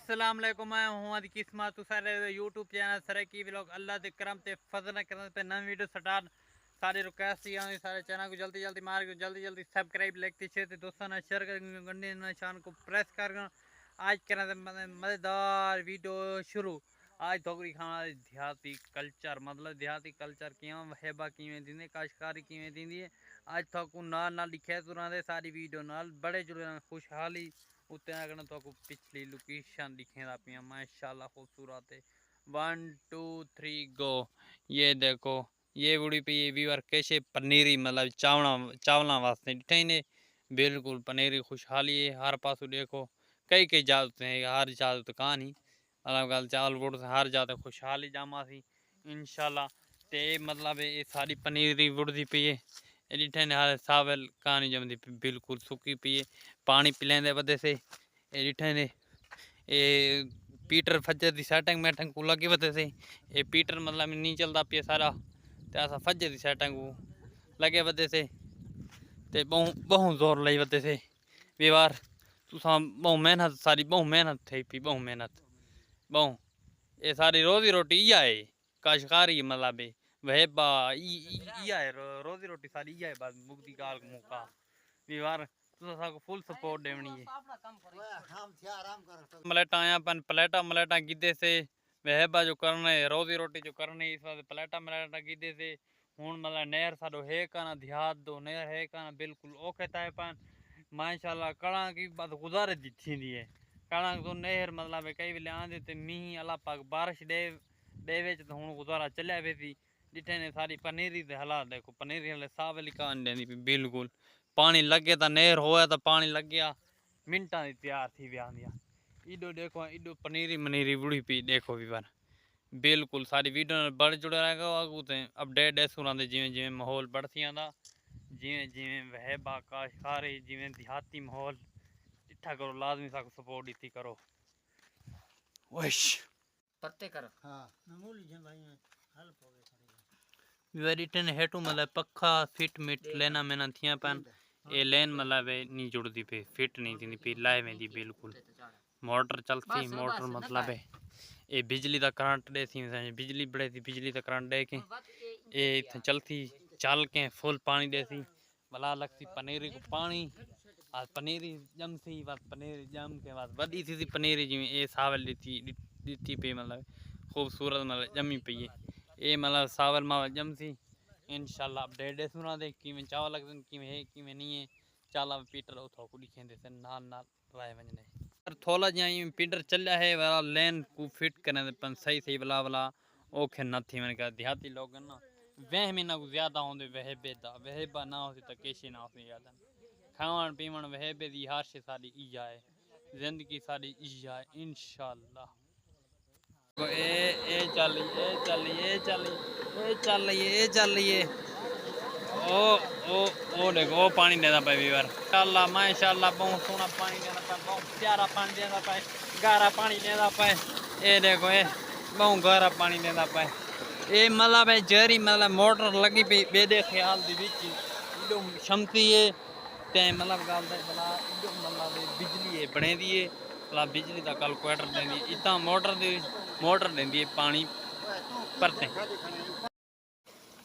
अस्सलाम वालेकुम। मैं हूं अदी किस्मत तो सारे यूट्यूब चैनल सरे की व्लॉग अल्लाह दे करम ते फजल करने पे नई वीडियो स्टार्ट सारे रिक्वेस्ट ही सारे चैनल को जल्दी जल्दी मार के जल्दी सब्सक्राइब लाइक शेयर ते दोस्तों ने शेयर कर घंटे निशान को प्रेस कर आज करने मज़ेदार वीडियो शुरू। आज दोगरी खाना देहाती कल्चर मतलब देहाती कल्चर किवें हेबा किवें दिंदे काश्तकारी किवें दिंदी है। आज थोकू नाल नाल लिखे तुरां दे सारी वीडियो नाल बड़े जुड़े खुशहाली उत्ते अगन तो पिछली लोकेशन दिखेंदा पिया माशाल्लाह खूबसूरत है। 1 2 3 गो। ये देखो ये बुड़ी पी व्यूअर कैसे पनीरी मतलब चावला वास्ते डिठे ने बिल्कुल पनीरी खुशहाली है। हर पासों देखो कई कई जात हैं हर जात कहां नहीं अलग गल चावल बुड़ हर जात खुशहाली जामा सी इंशाल्लाह ते मतलब ये सारी पनीरी बुड़दी पई है। डिठे ने हर सावल कहानी जमदी बिल्कुल सुकी पी है। पानी पिलेंदे वदे से डिठे ने ये पीटर फज्जर की सैटिंग मैटिंग को लगे वते से ये पीटर मतलब नहीं चलता पिया सारा ते असा फज्जर की सैटिंग को लगे वते से ते बहु जोर लई वते से व्यवहार तुसा बहु मेहनत सारी बहु मेहनत थी पी बहु मेहनत बहु ये सारी रोजी रोटी इया है काश्तकारी मतलब वहेबा इया है रोजी रोटी सारी इया है बस मुक्ति काल मुका व्यवहार तुसा को फुल सपोर्ट देवनी है। मलेटा आया पन प्लेटा मलेटा गिदे से वहेबा जो करने रोजी रोटी जो करने इस वास्ते प्लेटा मलेटा गिदे से हुन मतलब नहर साडो है काना देहात दो नहर है काना बिल्कुल ओके ताए पन माशाल्लाह कणा की बात गुजारे दी थी है कणा तो नहर मतलब कई वेले आंदे ते मी अल्लाह पाक बारिश दे विच तो हुन गुजारा चलिया वेसी जिठे ने सारी पनीरी दे हालात देखो पनीरी हले सावली कान देंदी बिल्कुल पानी लगे तो नहर होया तो पानी लग गया मिनटा दी तैयार थी व्यांदिया इडो देखो इडो पनीरी मनीरी बुड़ी पी देखो भी बार बिल्कुल सारी वीडियो बड़ जुड़े रहेगा आगू ते अपडेट ऐसू रहंदे जिवें जिवें माहौल बढ़ती आंदा जिवें जिवें वहेबा काश्तकारी जिवें देहाती माहौल इट्ठा करो लाजमी साको सपोर्ट इत्ती करो वश पत्ते कर हाँ मामूली जन भाई में हेल्प हो गई वेरी टेन हेटू मतलब पक्का फिट मिट लेना मैंने थिया पन ये लेन मतलब नहीं जुड़ती पे फिट नहीं थी पे लाए में दी बिल्कुल मोटर चलती मोटर मतलब है ये बिजली का करंट दे थी बिजली बड़े थी बिजली का करंट दे के ये इतने चलती चल के फुल पानी दे थी भला लगती पनीरी को पानी आज पनीरी जम सी बस पनीरी जम के बाद बड़ी थी पनीरी जिमें ये सावल दी पे मतलब खूबसूरत मतलब जमी पई है ये मतलब सावल मावल जम सी इंशाल्लाह अपडेट दे सुना दे कि में चावल लगन कि में है कि में नहीं है चाला पीटर उठो को दिखेंदे से नाल नाल राय वजने थोड़ा जहाँ पीटर चलिया है वाला लेन को फिट करने पन सही सही वाला वाला ओखे न थी मैंने कहा देहाती लोग ना वह महीना को ज्यादा होंदे वह बेदा वह बा ना होती तो कैसे ना होती ज्यादा खावन पीवन वह बेदी हर शे सारी इजा है जिंदगी सारी इजा है इंशाल्लाह ए चलिए ओ देखो ओ पानी देना पे वीवर माशाल्लाह माशाल्लाह बहुत सोना पानी देना पे बहुत प्यारा पानी देना पे गारा पानी देना पे ये देखो ये बहुत गारा पानी देना पे ये मतलब है जरी मतलब मोटर लगी पे बेदे ख्याल दी विच इडो क्षमती है ते मतलब गल दे भला इडो मतलब बिजली है बने दी है भला बिजली दा कैलकुलेटर देंदी इतना मोटर देंदी है पानी भरते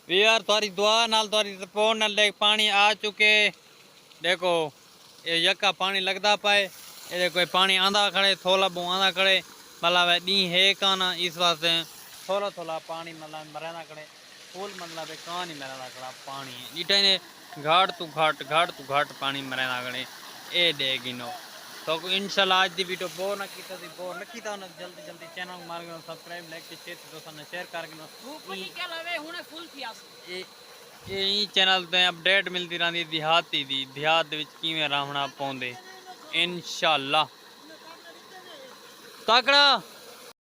यार तुम्हारी दुआ नाल तुम्हारी सपोर्ट नाल देख पानी आ चुके देखो ये यका पानी लगता पाए ये देखो पानी आंदा खड़े थोड़ा बहु आंदा खड़े मतलब डी है काना इस वास्ते थोड़ा थोड़ा पानी मतलब मरना खड़े फुल मतलब कहाँ नहीं मरना खड़ा पानी जिटे ने घाट तू घाट पानी मरना खड़े ए दे गिनो तो इंशाल्लाह आज दी वीडियो बोर न कीता दी बोर न कीता न जल्दी जल्दी चैनल मार के सब्सक्राइब लाइक शेयर दोस्तों ने शेयर कर के ये चैनल ते अपडेट मिलती रहती देहाती दी देहात विच किवें रहना पौंदे इंशाल्लाह तकड़ा